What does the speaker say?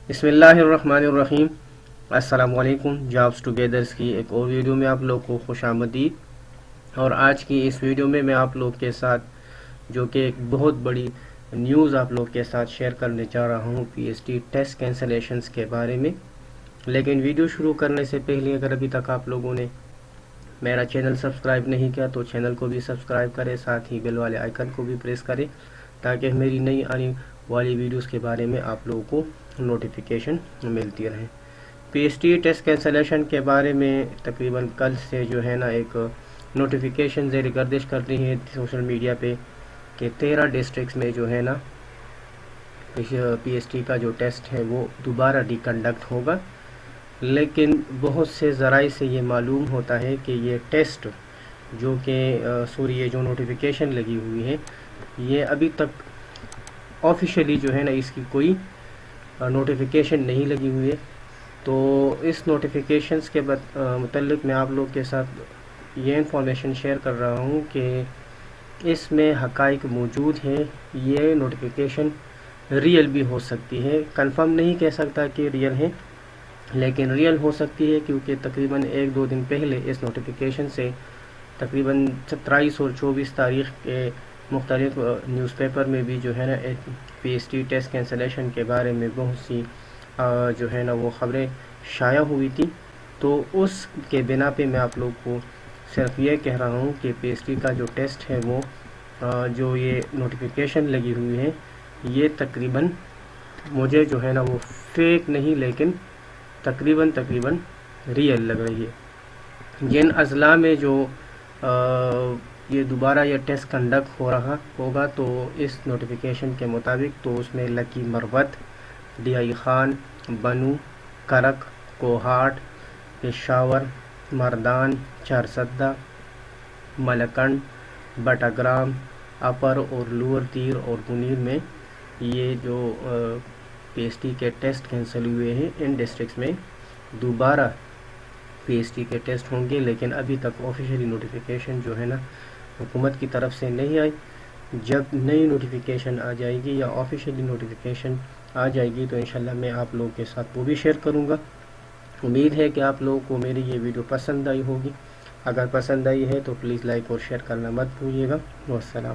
بسم اللہ الرحمن الرحیم۔ السلام علیکم۔ جابس ٹوگیدرز کی ایک اور ویڈیو میں آپ لوگ کو خوش آمدید۔ اور آج کی اس ویڈیو میں آپ لوگ کے ساتھ جو کہ ایک بہت بڑی نیوز آپ لوگ کے ساتھ شیئر کرنے جا رہا ہوں P S T test cancellations کے بارے میں۔ لیکن ویڈیو شروع کرنے سے پہلے اگر ابھی تک آپ لوگوں نے میرا چینل سبسکرائب نہیں کیا تو چینل کو بھی سبسکرائب کریں، ساتھ ہی بیل والے آئیکن کو بھی پریس کریں تاکہ میری نئی آنے والی ویڈیوز کے بارے میں آپ لوگوں کو نوٹیفیکیشن ملتی رہے۔ P S T test cancellation کے بارے میں تقریباً کل سے جو ہے نا ایک نوٹیفیکیشن زیر گردش کر رہی ہے سوشل میڈیا پہ کہ 13 ڈسٹرکٹس میں جو ہے نا پی ایس ٹی کا جو ٹیسٹ ہے وہ دوبارہ ری کنڈکٹ ہوگا۔ لیکن بہت سے ذرائع سے یہ معلوم ہوتا ہے کہ یہ ٹیسٹ جو کہ یہ جو نوٹیفیکیشن لگی ہوئی ہے یہ ابھی تک آفیشیلی جو ہے نا اس کی کوئی نوٹیفیکیشن نہیں لگی ہوئی ہے۔ تو اس نوٹیفیکیشنز کے متعلق میں آپ لوگ کے ساتھ یہ انفارمیشن شیئر کر رہا ہوں کہ اس میں حقائق موجود ہیں۔ یہ نوٹیفیکیشن ریئل بھی ہو سکتی ہے، کنفرم نہیں کہہ سکتا کہ ریئل ہے لیکن ریئل ہو سکتی ہے، کیونکہ تقریباً 1-2 دن پہلے اس نوٹیفیکیشن سے تقریباً 23 اور 24 تاریخ کے مختلف نیوز پیپر میں بھی جو ہے نا P S T test cancellation کے بارے میں بہت سی جو ہے نا وہ خبریں شائع ہوئی تھی۔ تو اس کے بنا پہ میں آپ لوگ کو صرف یہ کہہ رہا ہوں کہ پی ایس ٹی کا جو ٹیسٹ ہے وہ جو یہ نوٹیفیکیشن لگی ہوئی ہے یہ تقریباً مجھے جو ہے نا وہ فیک نہیں لیکن تقریباً ریئل لگ رہی ہے۔ جن اضلاع میں جو یہ دوبارہ یہ ٹیسٹ کنڈکٹ ہو رہا ہوگا تو اس نوٹیفیکیشن کے مطابق تو اس میں لکی مروت، ڈیائی خان، بنو، کرک، کوہاٹ، پشاور، مردان، چارسدہ، ملکنڈ، بٹاگرام، اپر اور لوور تیر اور منیر میں یہ جو پی ایس ٹی کے ٹیسٹ کینسل ہوئے ہیں ان ڈسٹرکٹس میں دوبارہ پی ایس ٹی کے ٹیسٹ ہوں گے۔ لیکن ابھی تک آفیشیلی نوٹیفیکیشن جو ہے نا حکومت کی طرف سے نہیں آئی۔ جب نئی نوٹیفیکیشن آ جائے گی یا آفیشیلی نوٹیفیکیشن آ جائے گی تو انشاءاللہ میں آپ لوگوں کے ساتھ وہ بھی شیئر کروں گا۔ امید ہے کہ آپ لوگوں کو میری یہ ویڈیو پسند آئی ہوگی۔ اگر پسند آئی ہے تو پلیز لائک اور شیئر کرنا مت بھولیے گا۔ والسلام۔